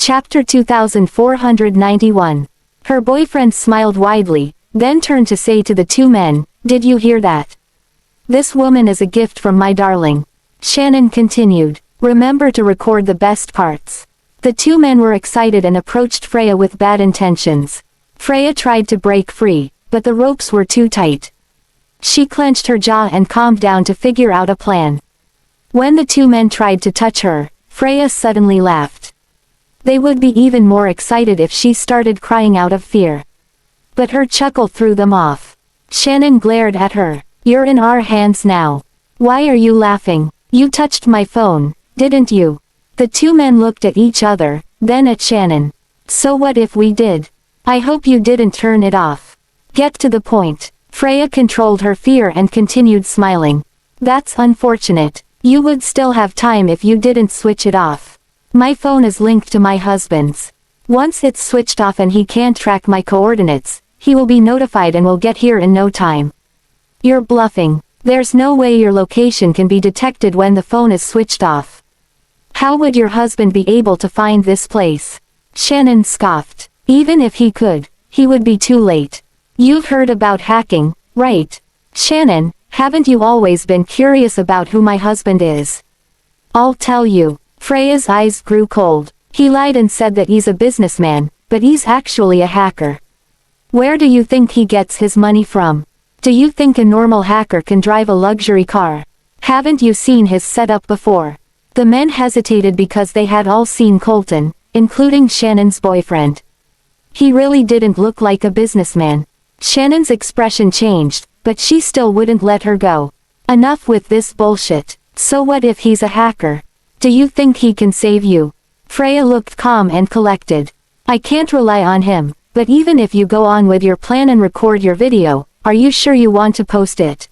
Chapter 2491. Her boyfriend smiled widely, then turned to say to the two men, "Did you hear that? This woman is a gift from my darling." Shannon continued, "Remember to record the best parts." The two men were excited and approached Freya with bad intentions. Freya tried to break free, but the ropes were too tight. She clenched her jaw and calmed down to figure out a plan. When the two men tried to touch her, Freya suddenly laughed. They would be even more excited if she started crying out of fear. But her chuckle threw them off. Shannon glared at her. "You're in our hands now. Why are you laughing? You touched my phone, didn't you?" The two men looked at each other, then at Shannon. "So what if we did? I hope you didn't turn it off. Get to the point." Freya controlled her fear and continued smiling. "That's unfortunate. You would still have time if you didn't switch it off. My phone is linked to my husband's. Once it's switched off and he can't track my coordinates, he will be notified and will get here in no time." "You're bluffing. There's no way your location can be detected when the phone is switched off. How would your husband be able to find this place?" Shannon scoffed. "Even if he could, he would be too late. You've heard about hacking, right? Shannon, haven't you always been curious about who my husband is?" "I'll tell you." Freya's eyes grew cold. "He lied and said that he's a businessman, but he's actually a hacker. Where do you think he gets his money from? Do you think a normal hacker can drive a luxury car? Haven't you seen his setup before?" The men hesitated because they had all seen Colton, including Shannon's boyfriend. He really didn't look like a businessman. Shannon's expression changed, but she still wouldn't let her go. "Enough with this bullshit. So what if he's a hacker? Do you think he can save you?" Freya looked calm and collected. "I can't rely on him, but even if you go on with your plan and record your video, are you sure you want to post it?"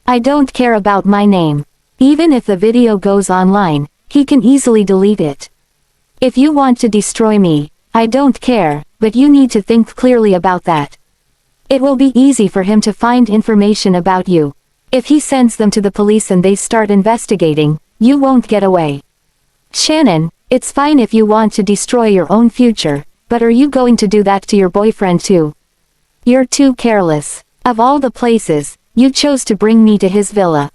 "I don't care about my name. Even if the video goes online, he can easily delete it. If you want to destroy me, I don't care, but you need to think clearly about that. It will be easy for him to find information about you. If he sends them to the police and they start investigating, you won't get away. Shannon, it's fine if you want to destroy your own future, but are you going to do that to your boyfriend too? You're too careless. Of all the places, you chose to bring me to his villa.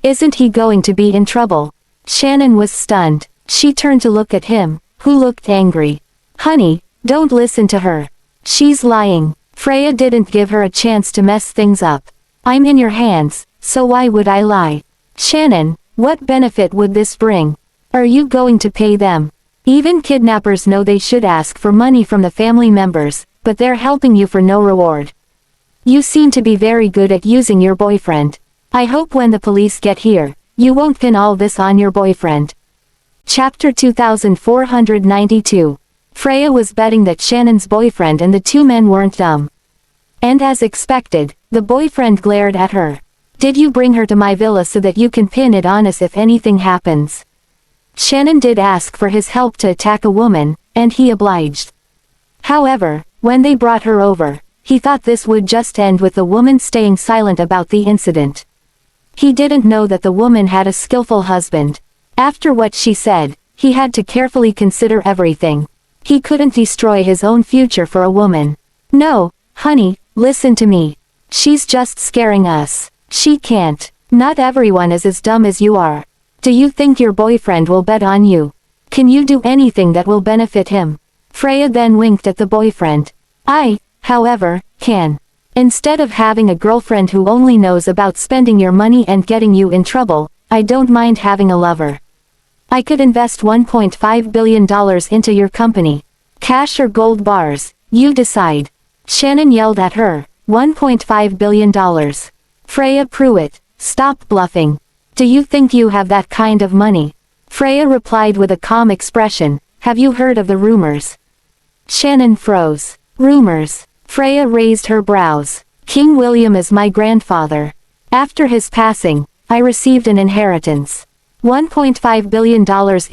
Isn't he going to be in trouble?" Shannon was stunned. She turned to look at him, who looked angry. "Honey, don't listen to her. She's lying." Freya didn't give her a chance to mess things up. "I'm in your hands, so why would I lie? Shannon, what benefit would this bring? Are you going to pay them? Even kidnappers know they should ask for money from the family members, but they're helping you for no reward. You seem to be very good at using your boyfriend. I hope when the police get here, you won't pin all this on your boyfriend." Chapter 2492. Freya was betting that Shannon's boyfriend and the two men weren't dumb. And as expected, the boyfriend glared at her. "Did you bring her to my villa so that you can pin it on us if anything happens?" Shannon did ask for his help to attack a woman, and he obliged. However, when they brought her over, he thought this would just end with the woman staying silent about the incident. He didn't know that the woman had a skillful husband. After what she said, he had to carefully consider everything. He couldn't destroy his own future for a woman. "No, honey, listen to me. She's just scaring us. She can't. Not everyone is as dumb as you are. Do you think your boyfriend will bet on you? Can you do anything that will benefit him?" Freya then winked at the boyfriend. "I, however, can. Instead of having a girlfriend who only knows about spending your money and getting you in trouble, I don't mind having a lover. I could invest $1.5 billion into your company. Cash or gold bars, you decide." Shannon yelled at her, $1.5 billion. Freya Pruitt, stop bluffing. Do you think you have that kind of money? Freya replied with a calm expression, "Have you heard of the rumors?" Shannon froze. "Rumors?" Freya raised her brows. "King William is my grandfather. After his passing, I received an inheritance. $1.5 billion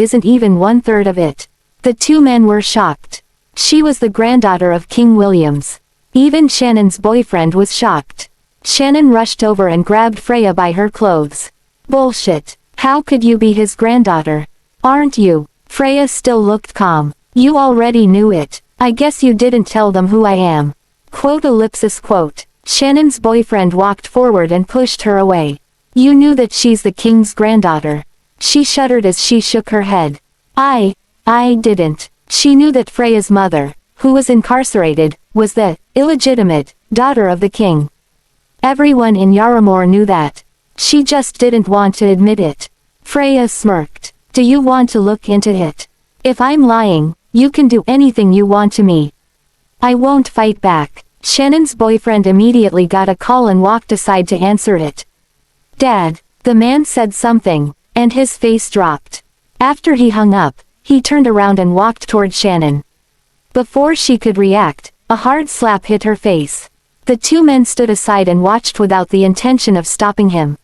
isn't even 1/3 of it." The two men were shocked. She was the granddaughter of King Williams. Even Shannon's boyfriend was shocked. Shannon rushed over and grabbed Freya by her clothes. "Bullshit. How could you be his granddaughter? Aren't you?" Freya still looked calm. You already knew it. I guess you didn't tell them who I am. Quote ellipsis quote. Shannon's boyfriend walked forward and pushed her away. You knew that she's the king's granddaughter. She shuddered as she shook her head. I didn't. She knew that Freya's mother, who was incarcerated, was the illegitimate daughter of the king. Everyone in Yaramore knew that. She just didn't want to admit it. Freya smirked. Do you want to look into it? If I'm lying, you can do anything you want to me. I won't fight back. Shannon's boyfriend immediately got a call and walked aside to answer it. Dad, the man said something, and his face dropped. After he hung up, he turned around and walked toward Shannon. Before she could react, a hard slap hit her face. The two men stood aside and watched without the intention of stopping him.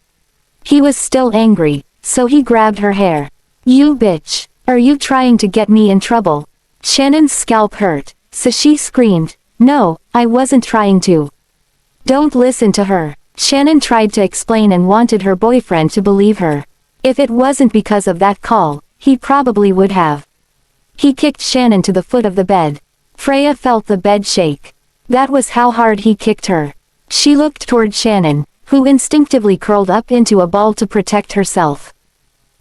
He was still angry, so he grabbed her hair. You bitch, are you trying to get me in trouble? Shannon's scalp hurt, so she screamed, No, I wasn't trying to. Don't listen to her. Shannon tried to explain and wanted her boyfriend to believe her. If it wasn't because of that call, he probably would have. He kicked Shannon to the foot of the bed. Freya felt the bed shake. That was how hard he kicked her. She looked toward Shannon, who instinctively curled up into a ball to protect herself.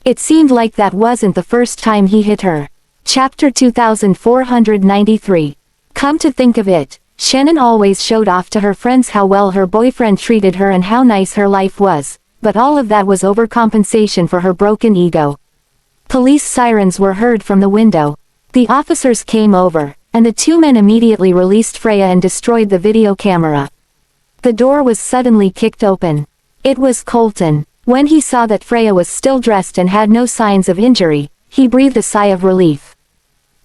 It seemed like that wasn't the first time he hit her. Chapter 2493. Come to think of it, Shannon always showed off to her friends how well her boyfriend treated her and how nice her life was, but all of that was overcompensation for her broken ego. Police sirens were heard from the window. The officers came over, and the two men immediately released Freya and destroyed the video camera. The door was suddenly kicked open. It was Colton. When he saw that Freya was still dressed and had no signs of injury, he breathed a sigh of relief.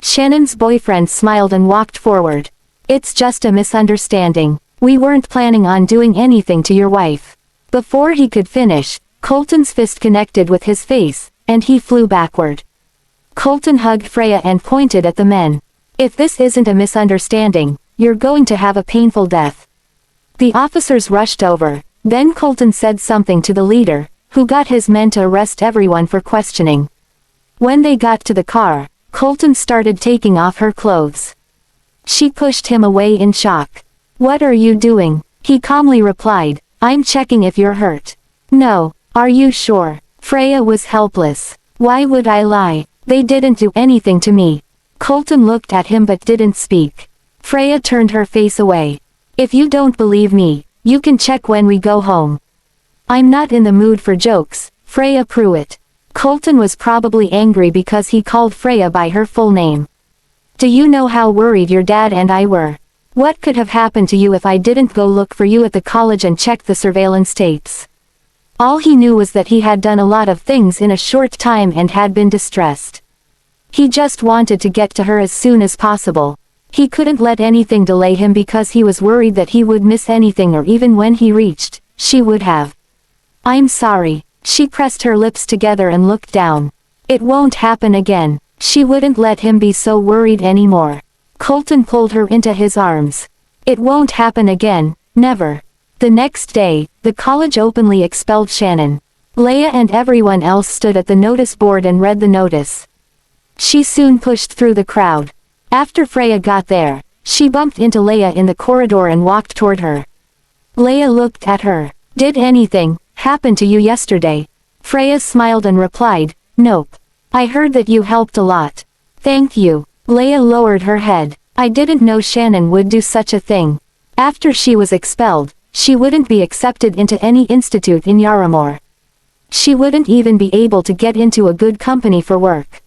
Shannon's boyfriend smiled and walked forward. It's just a misunderstanding. We weren't planning on doing anything to your wife. Before he could finish, Colton's fist connected with his face, and he flew backward. Colton hugged Freya and pointed at the men. If this isn't a misunderstanding, you're going to have a painful death. The officers rushed over, then Colton said something to the leader, who got his men to arrest everyone for questioning. When they got to the car, Colton started taking off her clothes. She pushed him away in shock. What are you doing? He calmly replied, I'm checking if you're hurt. No, are you sure? Freya was helpless. Why would I lie? They didn't do anything to me. Colton looked at him but didn't speak. Freya turned her face away. If you don't believe me, you can check when we go home. I'm not in the mood for jokes, Freya Pruitt. Colton was probably angry because he called Freya by her full name. Do you know how worried your dad and I were? What could have happened to you if I didn't go look for you at the college and check the surveillance tapes? All he knew was that he had done a lot of things in a short time and had been distressed. He just wanted to get to her as soon as possible. He couldn't let anything delay him because he was worried that he would miss anything, or even when he reached, she would have. I'm sorry. She pressed her lips together and looked down. It won't happen again. She wouldn't let him be so worried anymore. Colton pulled her into his arms. It won't happen again, never. The next day, the college openly expelled Shannon. Leia and everyone else stood at the notice board and read the notice. She soon pushed through the crowd. After Freya got there, she bumped into Leia in the corridor and walked toward her. Leia looked at her. Did anything happen to you yesterday? Freya smiled and replied, Nope. I heard that you helped a lot. Thank you. Leia lowered her head. I didn't know Shannon would do such a thing. After she was expelled, she wouldn't be accepted into any institute in Yaramore. She wouldn't even be able to get into a good company for work.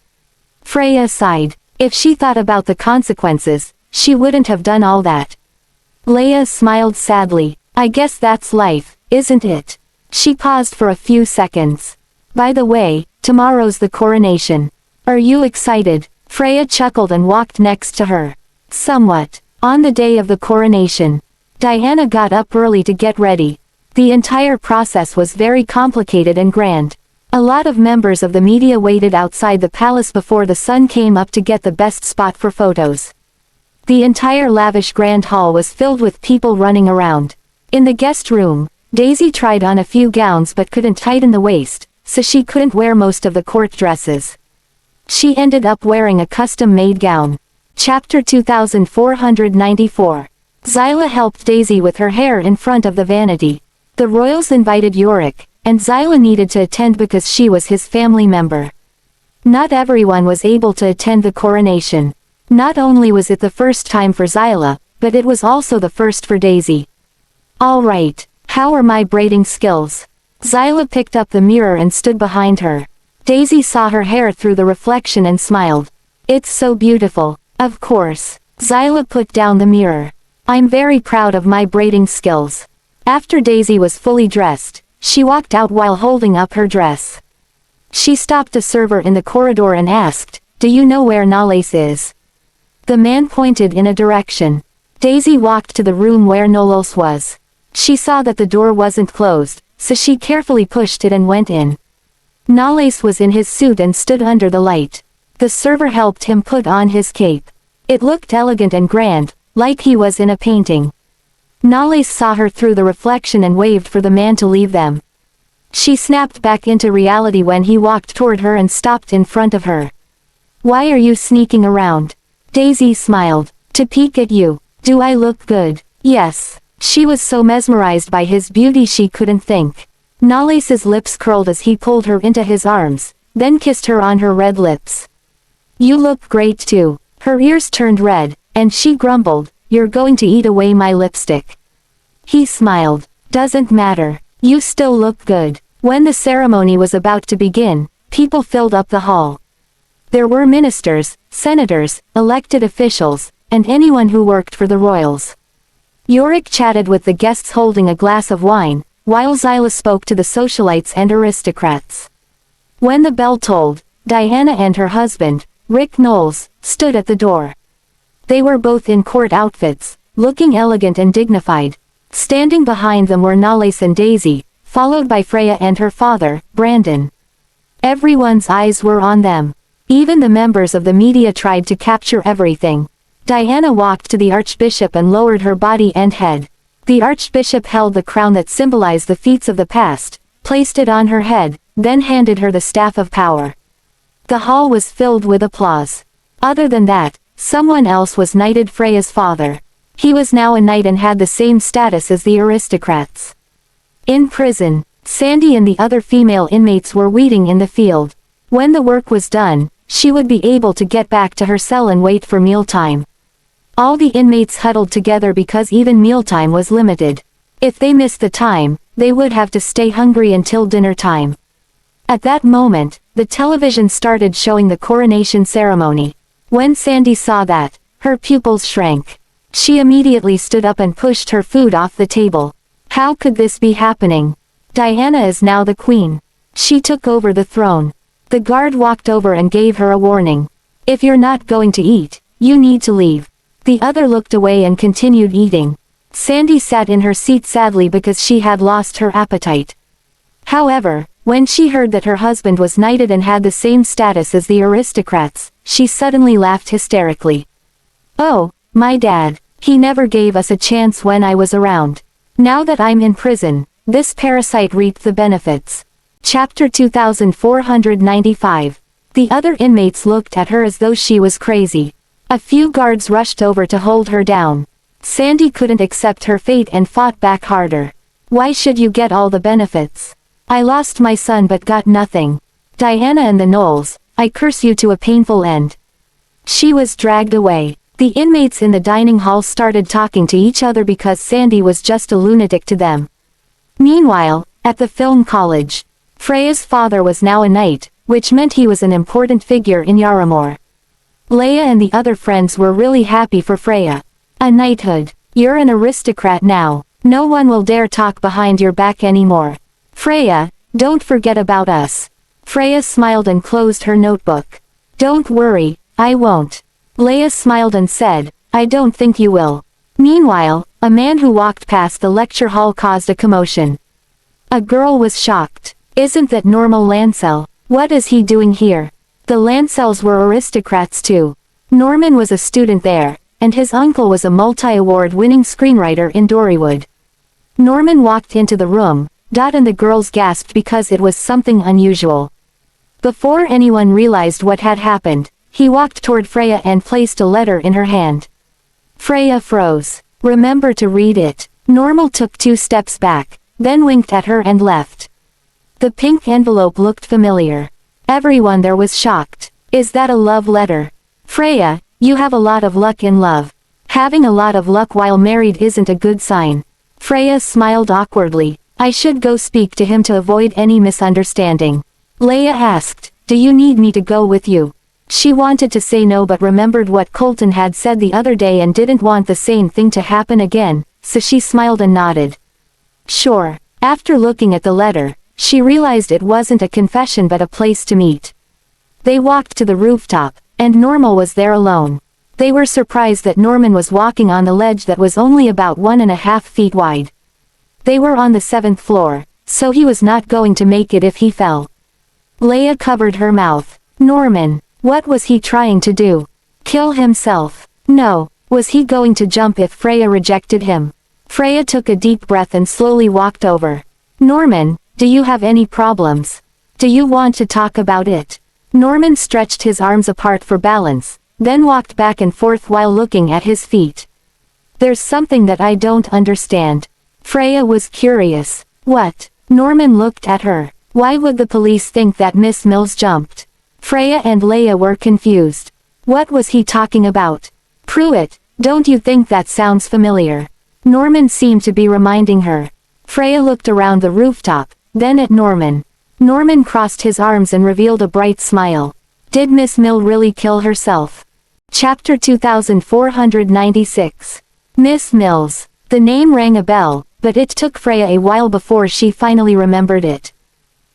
Freya sighed. If she thought about the consequences, she wouldn't have done all that. Leia smiled sadly. I guess that's life, isn't it? She paused for a few seconds. By the way, tomorrow's the coronation. Are you excited? Freya chuckled and walked next to her. Somewhat. On the day of the coronation, Diana got up early to get ready. The entire process was very complicated and grand. A lot of members of the media waited outside the palace before the sun came up to get the best spot for photos. The entire lavish grand hall was filled with people running around. In the guest room, Daisy tried on a few gowns but couldn't tighten the waist, so she couldn't wear most of the court dresses. She ended up wearing a custom-made gown. Chapter 2494. Zyla helped Daisy with her hair in front of the vanity. The royals invited Yorick, and Zyla needed to attend because she was his family member. Not everyone was able to attend the coronation. Not only was it the first time for Zyla, but it was also the first for Daisy. Alright, how are my braiding skills? Zyla picked up the mirror and stood behind her. Daisy saw her hair through the reflection and smiled. It's so beautiful. Of course. Zyla put down the mirror. I'm very proud of my braiding skills. After Daisy was fully dressed, she walked out while holding up her dress. She stopped a server in the corridor and asked, "Do you know where Nales is?" The man pointed in a direction. Daisy walked to the room where Nales was. She saw that the door wasn't closed, so she carefully pushed it and went in. Nales was in his suit and stood under the light. The server helped him put on his cape. It looked elegant and grand, like he was in a painting. Nales saw her through the reflection and waved for the man to leave them. She snapped back into reality when he walked toward her and stopped in front of her. "Why are you sneaking around?" Daisy smiled. "To peek at you. Do I look good?" "Yes." She was so mesmerized by his beauty she couldn't think. Nales's lips curled as he pulled her into his arms, then kissed her on her red lips. "You look great too." Her ears turned red, and she grumbled, "You're going to eat away my lipstick." He smiled. "Doesn't matter. You still look good." When the ceremony was about to begin, people filled up the hall. There were ministers, senators, elected officials, and anyone who worked for the royals. Yorick chatted with the guests holding a glass of wine, while Zyla spoke to the socialites and aristocrats. When the bell tolled, Diana and her husband, Rick Knowles, stood at the door. They were both in court outfits, looking elegant and dignified. Standing behind them were Nales and Daisy, followed by Freya and her father, Brandon. Everyone's eyes were on them. Even the members of the media tried to capture everything. Diana walked to the archbishop and lowered her body and head. The archbishop held the crown that symbolized the feats of the past, placed it on her head, then handed her the staff of power. The hall was filled with applause. Other than that, someone else was knighted. Freya's father. He was now a knight and had the same status as the aristocrats. In prison, Sandy and the other female inmates were weeding in the field. When the work was done, she would be able to get back to her cell and wait for mealtime. All the inmates huddled together because even mealtime was limited. If they missed the time, they would have to stay hungry until dinner time. At that moment, the television started showing the coronation ceremony. When Sandy saw that, her pupils shrank. She immediately stood up and pushed her food off the table. How could this be happening? Diana is now the queen. She took over the throne. The guard walked over and gave her a warning. "If you're not going to eat, you need to leave." The other looked away and continued eating. Sandy sat in her seat sadly because she had lost her appetite. However, when she heard that her husband was knighted and had the same status as the aristocrats, she suddenly laughed hysterically. "Oh, my dad. He never gave us a chance when I was around. Now that I'm in prison, this parasite reaped the benefits." Chapter 2495. The other inmates looked at her as though she was crazy. A few guards rushed over to hold her down. Sandy couldn't accept her fate and fought back harder. "Why should you get all the benefits? I lost my son but got nothing. Diana and the Knowles, I curse you to a painful end." She was dragged away. The inmates in the dining hall started talking to each other because Sandy was just a lunatic to them. Meanwhile, at the film college, Freya's father was now a knight, which meant he was an important figure in Yaramore. Leia and the other friends were really happy for Freya. "A knighthood. You're an aristocrat now. No one will dare talk behind your back anymore. Freya, don't forget about us." Freya smiled and closed her notebook. "Don't worry, I won't." Leia smiled and said, "I don't think you will." Meanwhile, a man who walked past the lecture hall caused a commotion. A girl was shocked. "Isn't that normal Lancel? What is he doing here?" The Lancels were aristocrats too. Norman was a student there, and his uncle was a multi-award-winning screenwriter in Dorywood. Norman walked into the room. Dot and the girls gasped because it was something unusual. Before anyone realized what had happened, He walked toward Freya and placed a letter in her hand. Freya froze. Remember to read it. Normal took 2 steps back, then winked at her and left. The pink envelope looked familiar. Everyone there was shocked. Is that a love letter? Freya, you have a lot of luck in love. Having a lot of luck while married isn't a good sign. Freya smiled awkwardly. I should go speak to him to avoid any misunderstanding. Leia asked, do you need me to go with you? She wanted to say no but remembered what Colton had said the other day and didn't want the same thing to happen again, so she smiled and nodded. Sure. After looking at the letter, she realized it wasn't a confession but a place to meet. They walked to the rooftop, and Normal was there alone. They were surprised that Norman was walking on the ledge that was only about 1.5 feet wide. They were on the 7th floor, so he was not going to make it if he fell. Leia covered her mouth. Norman, what was he trying to do? Kill himself? No. Was he going to jump if Freya rejected him? Freya took a deep breath and slowly walked over. Norman, do you have any problems? Do you want to talk about it? Norman stretched his arms apart for balance, then walked back and forth while looking at his feet. There's something that I don't understand. Freya was curious. What? Norman looked at her. Why would the police think that Miss Mills jumped? Freya and Leia were confused. What was he talking about? Pruitt, don't you think that sounds familiar? Norman seemed to be reminding her. Freya looked around the rooftop, then at Norman. Norman crossed his arms and revealed a bright smile. Did Miss Mill really kill herself? Chapter 2496. Miss Mills. The name rang a bell, but it took Freya a while before she finally remembered it.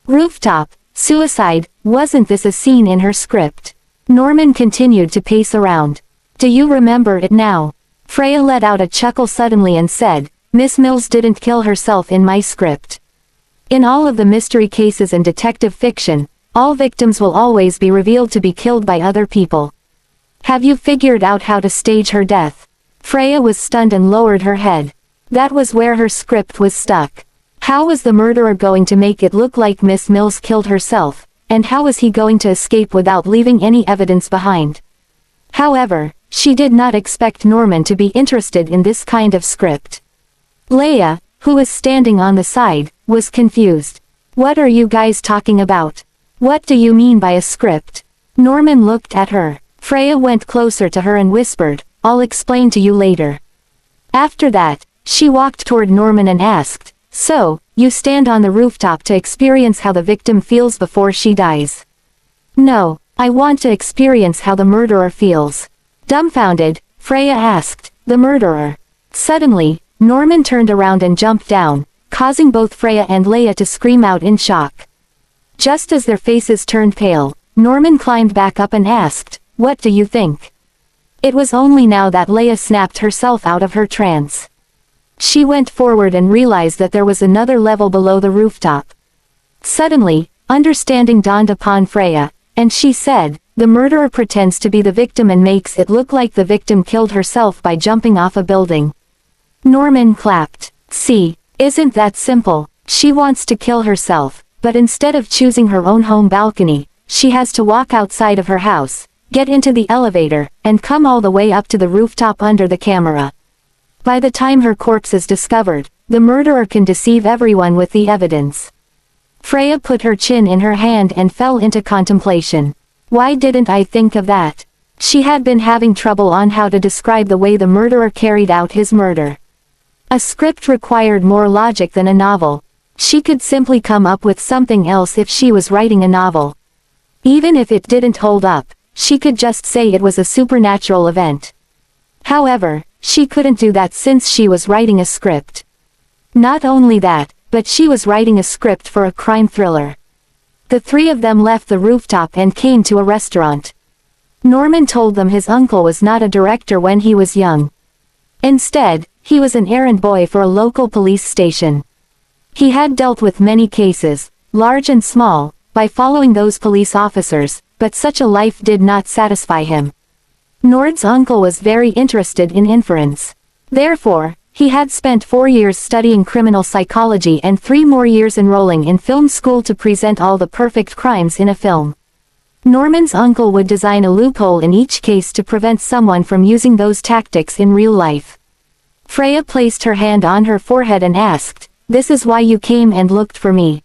Rooftop, suicide, wasn't this a scene in her script? Norman continued to pace around. Do you remember it now? Freya let out a chuckle suddenly and said, Miss Mills didn't kill herself in my script. In all of the mystery cases and detective fiction, all victims will always be revealed to be killed by other people. Have you figured out how to stage her death? Freya was stunned and lowered her head. That was where her script was stuck. How was the murderer going to make it look like Miss Mills killed herself, and how was he going to escape without leaving any evidence behind? However, she did not expect Norman to be interested in this kind of script. Leia, who was standing on the side, was confused. What are you guys talking about? What do you mean by a script? Norman looked at her. Freya went closer to her and whispered, I'll explain to you later. After that, she walked toward Norman and asked, So, you stand on the rooftop to experience how the victim feels before she dies? No, I want to experience how the murderer feels. Dumbfounded, Freya asked, the murderer. Suddenly, Norman turned around and jumped down, causing both Freya and Leia to scream out in shock. Just as their faces turned pale, Norman climbed back up and asked, What do you think? It was only now that Leia snapped herself out of her trance. She went forward and realized that there was another level below the rooftop. Suddenly, understanding dawned upon Freya, and she said, the murderer pretends to be the victim and makes it look like the victim killed herself by jumping off a building. Norman clapped. See, isn't that simple? She wants to kill herself, but instead of choosing her own home balcony, she has to walk outside of her house, get into the elevator, and come all the way up to the rooftop under the camera. By the time her corpse is discovered, the murderer can deceive everyone with the evidence. Freya put her chin in her hand and fell into contemplation. Why didn't I think of that? She had been having trouble on how to describe the way the murderer carried out his murder. A script required more logic than a novel. She could simply come up with something else if she was writing a novel. Even if it didn't hold up, she could just say it was a supernatural event. However, she couldn't do that since she was writing a script. Not only that, but she was writing a script for a crime thriller. The three of them left the rooftop and came to a restaurant. Norman told them his uncle was not a director when he was young. Instead, he was an errand boy for a local police station. He had dealt with many cases, large and small, by following those police officers, but such a life did not satisfy him. Nord's uncle was very interested in inference. Therefore, he had spent 4 years studying criminal psychology and 3 more years enrolling in film school to present all the perfect crimes in a film. Norman's uncle would design a loophole in each case to prevent someone from using those tactics in real life. Freya placed her hand on her forehead and asked, "This is why you came and looked for me?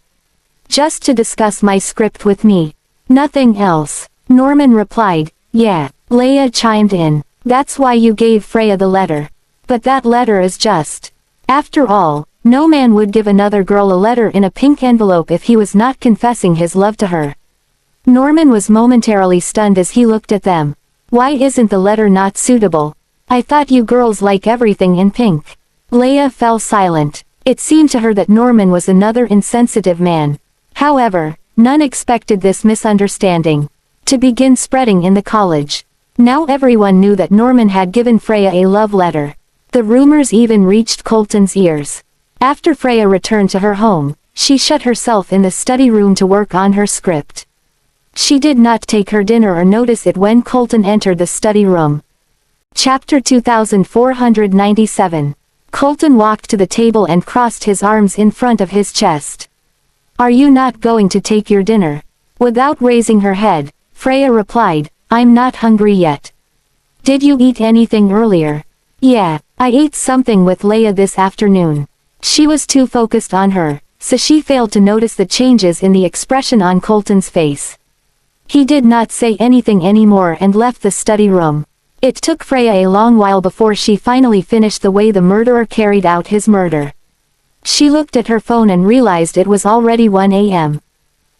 Just to discuss my script with me? Nothing else?" Norman replied, "Yeah." Leia chimed in, "That's why you gave Freya the letter. But that letter is just. After all, no man would give another girl a letter in a pink envelope if he was not confessing his love to her." Norman was momentarily stunned as he looked at them. "Why isn't the letter not suitable? I thought you girls like everything in pink." Leia fell silent. It seemed to her that Norman was another insensitive man. However, none expected this misunderstanding to begin spreading in the college. Now everyone knew that Norman had given Freya a love letter. The rumors even reached Colton's ears. After Freya returned to her home, she shut herself in the study room to work on her script. She did not take her dinner or notice it when Colton entered the study room. Chapter 2497. Colton walked to the table and crossed his arms in front of his chest. "Are you not going to take your dinner?" Without raising her head, Freya replied, "I'm not hungry yet." "Did you eat anything earlier?" "Yeah, I ate something with Leia this afternoon." She was too focused on her, so she failed to notice the changes in the expression on Colton's face. He did not say anything anymore and left the study room. It took Freya a long while before she finally finished the way the murderer carried out his murder. She looked at her phone and realized it was already 1 a.m.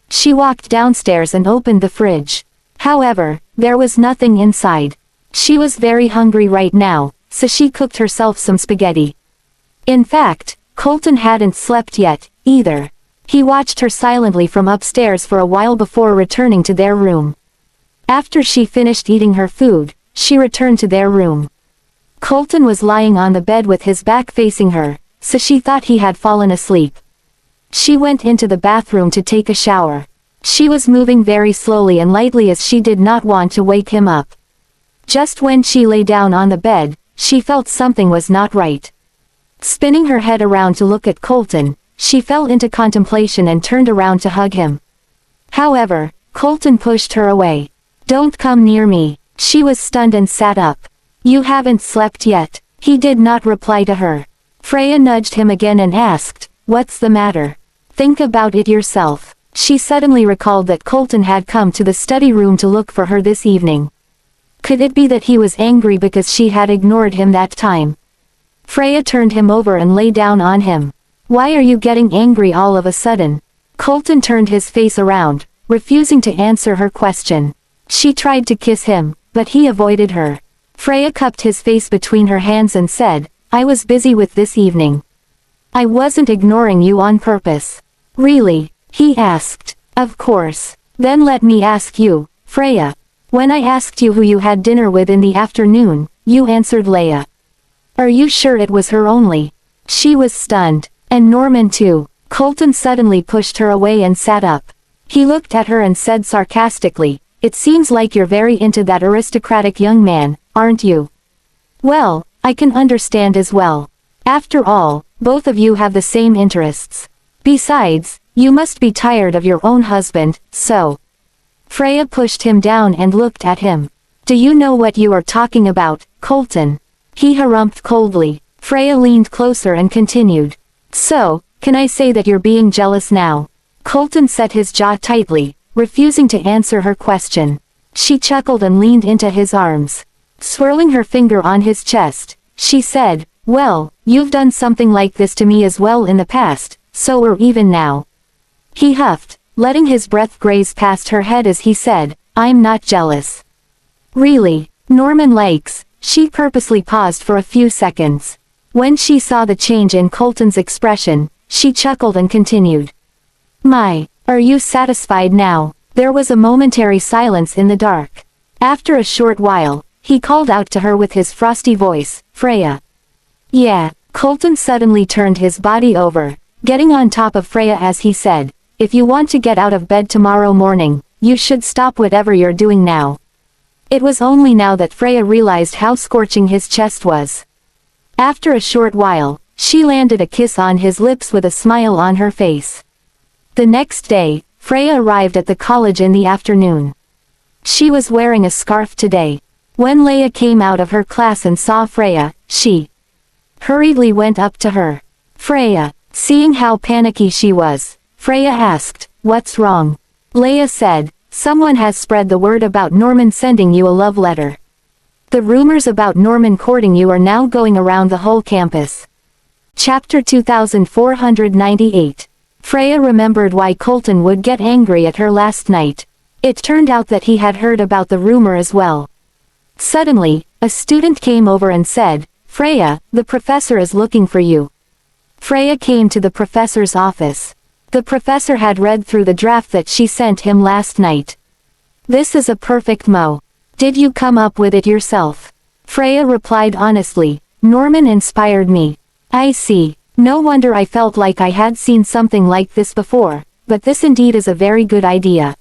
She walked downstairs and opened the fridge. However, there was nothing inside. She was very hungry right now, so she cooked herself some spaghetti. In fact, Colton hadn't slept yet, either. He watched her silently from upstairs for a while before returning to their room. After she finished eating her food, she returned to their room. Colton was lying on the bed with his back facing her, so she thought he had fallen asleep. She went into the bathroom to take a shower. She was moving very slowly and lightly as she did not want to wake him up. Just when she lay down on the bed, she felt something was not right. Spinning her head around to look at Colton, she fell into contemplation and turned around to hug him. However, Colton pushed her away. "Don't come near me." She was stunned and sat up. "You haven't slept yet." He did not reply to her. Freya nudged him again and asked, "What's the matter? Think about it yourself." She suddenly recalled that Colton had come to the study room to look for her this evening. Could it be that he was angry because she had ignored him that time? Freya turned him over and lay down on him. "Why are you getting angry all of a sudden?" Colton turned his face around, refusing to answer her question. She tried to kiss him, but he avoided her. Freya cupped his face between her hands and said, "I was busy with this evening. I wasn't ignoring you on purpose." "Really?" he asked. "Of course. Then let me ask you, Freya. When I asked you who you had dinner with in the afternoon, you answered Leia. Are you sure it was her only?" She was stunned. "And Norman too." Colton suddenly pushed her away and sat up. He looked at her and said sarcastically, "It seems like you're very into that aristocratic young man, aren't you?" "Well, I can understand as well. After all, both of you have the same interests. Besides, you must be tired of your own husband, so." Freya pushed him down and looked at him. "Do you know what you are talking about, Colton?" He harumphed coldly. Freya leaned closer and continued. "So, can I say that you're being jealous now?" Colton set his jaw tightly, refusing to answer her question. She chuckled and leaned into his arms. Swirling her finger on his chest, she said, "Well, you've done something like this to me as well in the past, so we're even now." He huffed, letting his breath graze past her head as he said, "I'm not jealous." "Really, Norman likes." She purposely paused for a few seconds. When she saw the change in Colton's expression, she chuckled and continued. "My, are you satisfied now?" There was a momentary silence in the dark. After a short while, he called out to her with his frosty voice, "Freya." "Yeah." Colton suddenly turned his body over, getting on top of Freya as he said, "If you want to get out of bed tomorrow morning, you should stop whatever you're doing now." It was only now that Freya realized how scorching his chest was. After a short while, she landed a kiss on his lips with a smile on her face. The next day, Freya arrived at the college in the afternoon. She was wearing a scarf today. When Leia came out of her class and saw Freya, she hurriedly went up to her. Freya, seeing how panicky she was, Freya asked, "What's wrong?" Leia said, "Someone has spread the word about Norman sending you a love letter. The rumors about Norman courting you are now going around the whole campus." Chapter 2498. Freya remembered why Colton would get angry at her last night. It turned out that he had heard about the rumor as well. Suddenly, a student came over and said, "Freya, the professor is looking for you." Freya came to the professor's office. The professor had read through the draft that she sent him last night. "This is a perfect mo. Did you come up with it yourself?" Freya replied honestly, "Norman inspired me." "I see. No wonder I felt like I had seen something like this before, but this indeed is a very good idea.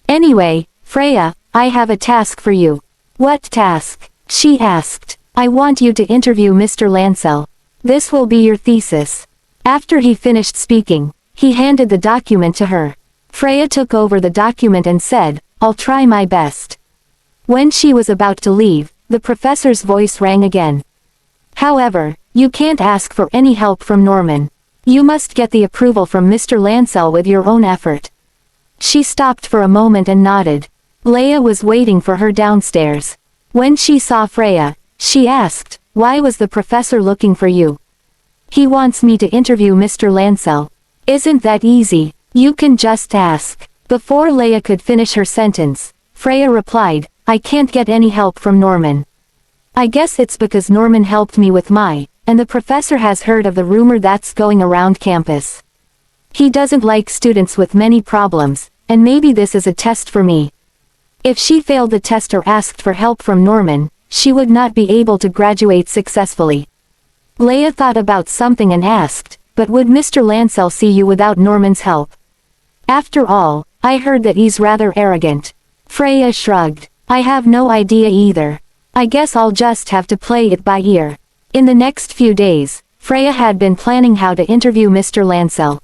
Anyway, Freya, I have a task for you." "What task?" she asked. "I want you to interview Mr. Lancel. This will be your thesis." After he finished speaking, he handed the document to her. Freya took over the document and said, "I'll try my best." When she was about to leave, the professor's voice rang again. "However, you can't ask for any help from Norman. You must get the approval from Mr. Lancel with your own effort." She stopped for a moment and nodded. Leia was waiting for her downstairs. When she saw Freya, she asked, "Why was the professor looking for you?" "He wants me to interview Mr. Lancel." "Isn't that easy? You can just ask." Before Leia could finish her sentence, Freya replied, "I can't get any help from Norman. I guess it's because Norman helped me with and the professor has heard of the rumor that's going around campus. He doesn't like students with many problems, and maybe this is a test for me. If she failed the test or asked for help from Norman, she would not be able to graduate successfully." Leia thought about something and asked, "But would Mr. Lancel see you without Norman's help?" "After all, I heard that he's rather arrogant." Freya shrugged. "I have no idea either. I guess I'll just have to play it by ear." In the next few days, Freya had been planning how to interview Mr. Lancel.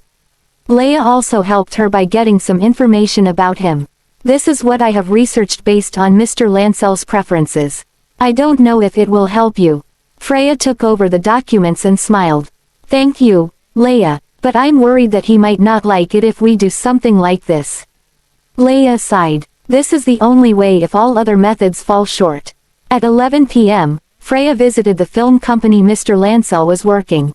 Leia also helped her by getting some information about him. "This is what I have researched based on Mr. Lancel's preferences. I don't know if it will help you." Freya took over the documents and smiled. "Thank you, Leia, but I'm worried that he might not like it if we do something like this." Leia sighed. "This is the only way if all other methods fall short." At 11 p.m., Freya visited the film company Mr. Lancel was working.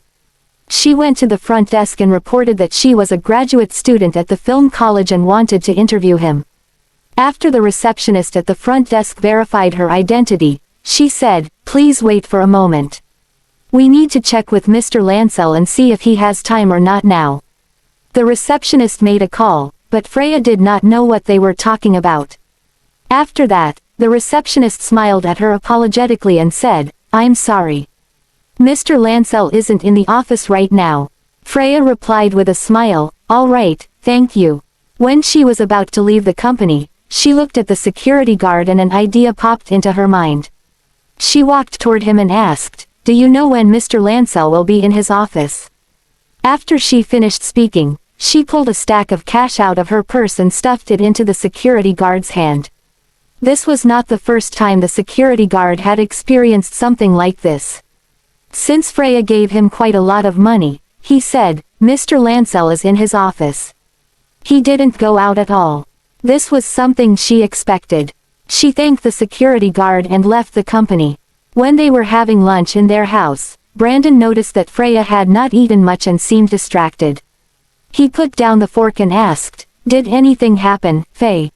She went to the front desk and reported that she was a graduate student at the film college and wanted to interview him. After the receptionist at the front desk verified her identity, she said, "Please wait for a moment. We need to check with Mr. Lancel and see if he has time or not now." The receptionist made a call, but Freya did not know what they were talking about. After that, the receptionist smiled at her apologetically and said, "I'm sorry. Mr. Lancel isn't in the office right now." Freya replied with a smile, "All right, thank you." When she was about to leave the company, she looked at the security guard and an idea popped into her mind. She walked toward him and asked, "Do you know when Mr. Lancel will be in his office?" After she finished speaking, she pulled a stack of cash out of her purse and stuffed it into the security guard's hand. This was not the first time the security guard had experienced something like this. Since Freya gave him quite a lot of money, he said, "Mr. Lancel is in his office." He didn't go out at all. This was something she expected. She thanked the security guard and left the company. When they were having lunch in their house, Brandon noticed that Freya had not eaten much and seemed distracted. He put down the fork and asked, "Did anything happen, Faye?"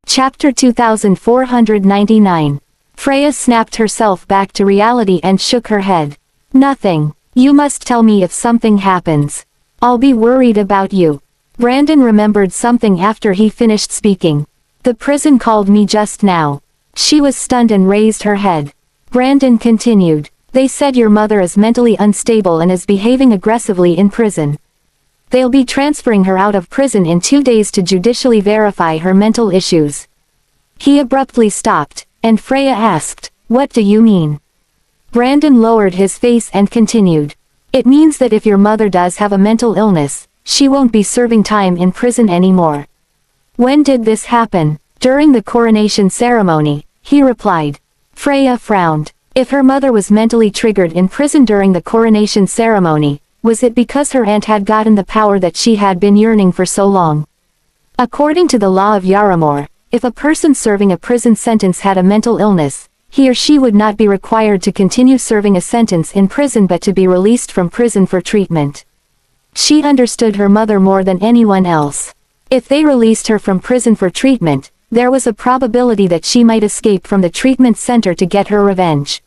Chapter 2499. Freya snapped herself back to reality and shook her head. "Nothing. You must tell me if something happens. I'll be worried about you." Brandon remembered something after he finished speaking. "The prison called me just now." She was stunned and raised her head. Brandon continued, "They said your mother is mentally unstable and is behaving aggressively in prison. They'll be transferring her out of prison in 2 days to judicially verify her mental issues." He abruptly stopped, and Freya asked, "What do you mean?" Brandon lowered his face and continued, "It means that if your mother does have a mental illness, she won't be serving time in prison anymore." "When did this happen?" During the coronation ceremony, he replied. Freya frowned. If her mother was mentally triggered in prison during the coronation ceremony, was it because her aunt had gotten the power that she had been yearning for so long? According to the law of Yaramor, if a person serving a prison sentence had a mental illness, he or she would not be required to continue serving a sentence in prison but to be released from prison for treatment. She understood her mother more than anyone else. If they released her from prison for treatment, there was a probability that she might escape from the treatment center to get her revenge.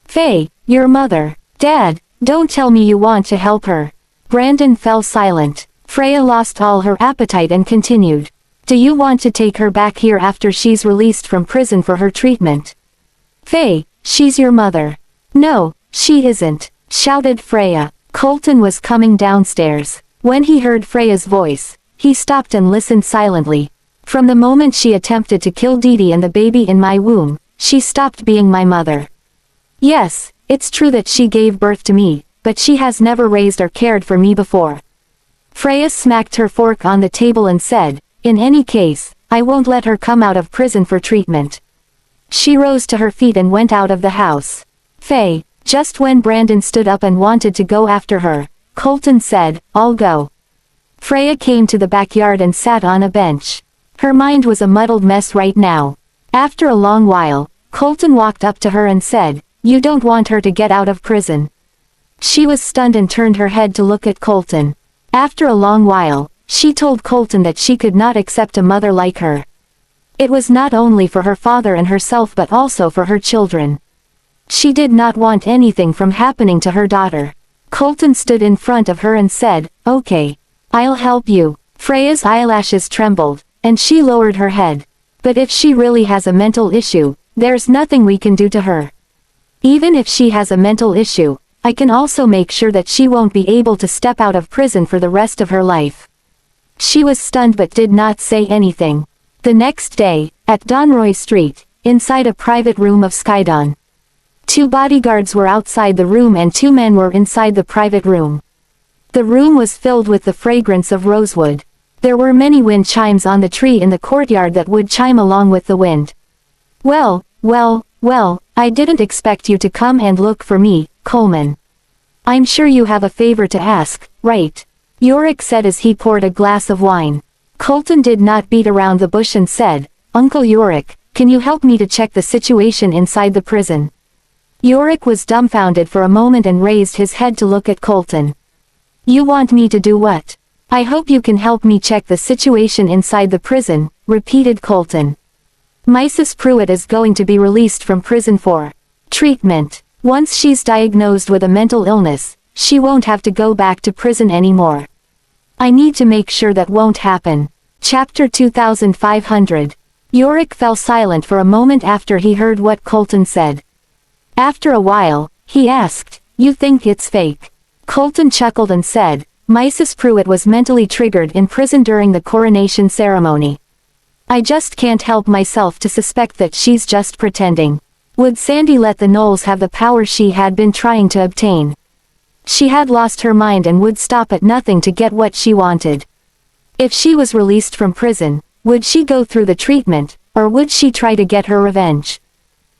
Faye, your mother. Dad, don't tell me you want to help her. Brandon fell silent. Freya lost all her appetite and continued. Do you want to take her back here after she's released from prison for her treatment? Faye, she's your mother. No, she isn't, shouted Freya. Colton was coming downstairs. When he heard Freya's voice, he stopped and listened silently. From the moment she attempted to kill Didi and the baby in my womb, she stopped being my mother. Yes, it's true that she gave birth to me, but she has never raised or cared for me before. Freya smacked her fork on the table and said, in any case, I won't let her come out of prison for treatment. She rose to her feet and went out of the house. Faye, just when Brandon stood up and wanted to go after her, Colton said, I'll go. Freya came to the backyard and sat on a bench. Her mind was a muddled mess right now. After a long while, Colton walked up to her and said, you don't want her to get out of prison. She was stunned and turned her head to look at Colton. After a long while, she told Colton that she could not accept a mother like her. It was not only for her father and herself but also for her children. She did not want anything from happening to her daughter. Colton stood in front of her and said, okay. I'll help you. Freya's eyelashes trembled, and she lowered her head. But if she really has a mental issue, there's nothing we can do to her. Even if she has a mental issue, I can also make sure that she won't be able to step out of prison for the rest of her life. She was stunned but did not say anything. The next day, at Donroy Street, inside a private room of Skydon. 2 bodyguards were outside the room and 2 men were inside the private room. The room was filled with the fragrance of rosewood. There were many wind chimes on the tree in the courtyard that would chime along with the wind. Well, I didn't expect you to come and look for me, Coleman. I'm sure you have a favor to ask, right? Yorick said as he poured a glass of wine. Colton did not beat around the bush and said, Uncle Yorick, can you help me to check the situation inside the prison? Yorick was dumbfounded for a moment and raised his head to look at Colton. You want me to do what? I hope you can help me check the situation inside the prison, repeated Colton. Mrs. Pruitt is going to be released from prison for treatment. Once she's diagnosed with a mental illness, she won't have to go back to prison anymore. I need to make sure that won't happen. Chapter 2500. Yorick fell silent for a moment after he heard what Colton said. After a while, he asked, you think it's fake? Colton chuckled and said, Mrs. Pruitt was mentally triggered in prison during the coronation ceremony. I just can't help myself to suspect that she's just pretending. Would Sandy let the Knowles have the power she had been trying to obtain? She had lost her mind and would stop at nothing to get what she wanted. If she was released from prison, would she go through the treatment, or would she try to get her revenge?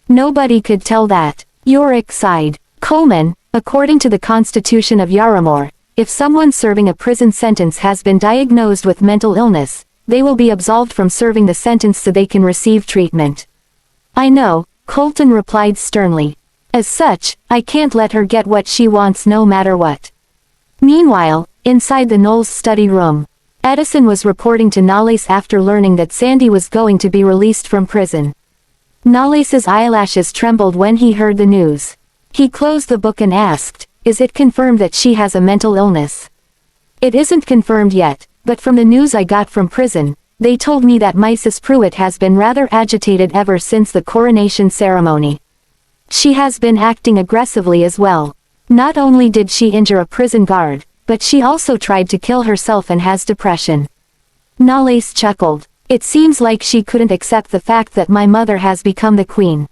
Nobody could tell that. Yorick sighed. Coleman, according to the Constitution of Yaramor, if someone serving a prison sentence has been diagnosed with mental illness, they will be absolved from serving the sentence so they can receive treatment. I know, Colton replied sternly. As such, I can't let her get what she wants no matter what. Meanwhile, inside the Knowles study room, Edison was reporting to Nalles after learning that Sandy was going to be released from prison. Nalles's eyelashes trembled when he heard the news. He closed the book and asked, is it confirmed that she has a mental illness? It isn't confirmed yet, but from the news I got from prison, they told me that Mrs. Pruitt has been rather agitated ever since the coronation ceremony. She has been acting aggressively as well. Not only did she injure a prison guard, but she also tried to kill herself and has depression. Nalles chuckled. It seems like she couldn't accept the fact that my mother has become the queen.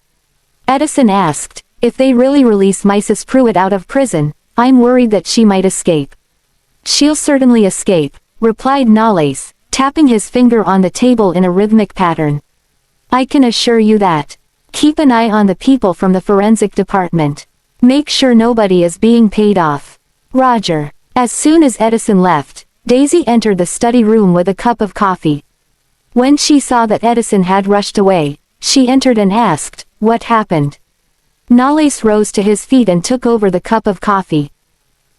Edison asked, if they really release Mrs. Pruitt out of prison, I'm worried that she might escape. She'll certainly escape, replied Nalles, tapping his finger on the table in a rhythmic pattern. I can assure you that. Keep an eye on the people from the forensic department. Make sure nobody is being paid off. Roger. As soon as Edison left, Daisy entered the study room with a cup of coffee. When she saw that Edison had rushed away, she entered and asked, "What happened?" Nales rose to his feet and took over the cup of coffee.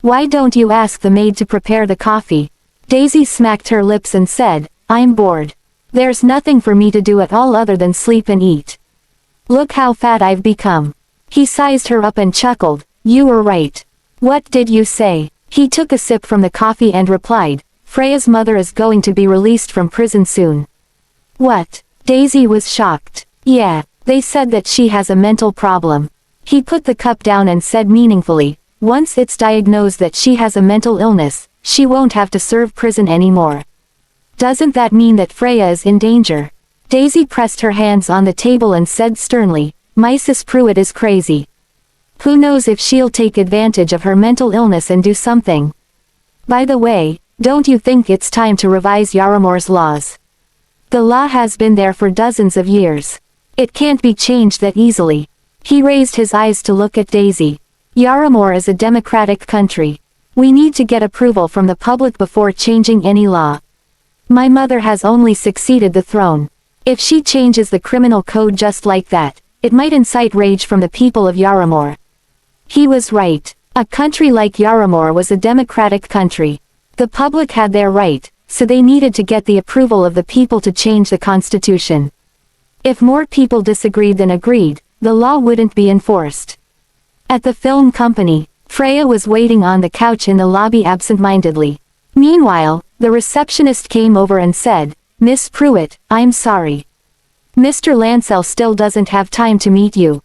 "Why don't you ask the maid to prepare the coffee?" Daisy smacked her lips and said, "I'm bored. There's nothing for me to do at all other than sleep and eat. Look how fat I've become." He sized her up and chuckled, "You were right." "What did you say?" He took a sip from the coffee and replied, "Freya's mother is going to be released from prison soon." "What?" Daisy was shocked. "Yeah, they said that she has a mental problem." He put the cup down and said meaningfully, "Once it's diagnosed that she has a mental illness, she won't have to serve prison anymore." "Doesn't that mean that Freya is in danger?" Daisy pressed her hands on the table and said sternly, "Mrs. Pruitt is crazy. Who knows if she'll take advantage of her mental illness and do something. By the way, don't you think it's time to revise Yarramore's laws? The law has been there for dozens of years. It can't be changed that easily." He raised his eyes to look at Daisy. "Yarramore is a democratic country. We need to get approval from the public before changing any law. My mother has only succeeded the throne. If she changes the criminal code just like that, it might incite rage from the people of Yarramore." He was right. A country like Yarramore was a democratic country. The public had their right, so they needed to get the approval of the people to change the constitution. If more people disagreed than agreed, the law wouldn't be enforced. At the film company, Freya was waiting on the couch in the lobby absent-mindedly. Meanwhile, the receptionist came over and said, "Miss Pruitt, I'm sorry. Mr. Lancel still doesn't have time to meet you."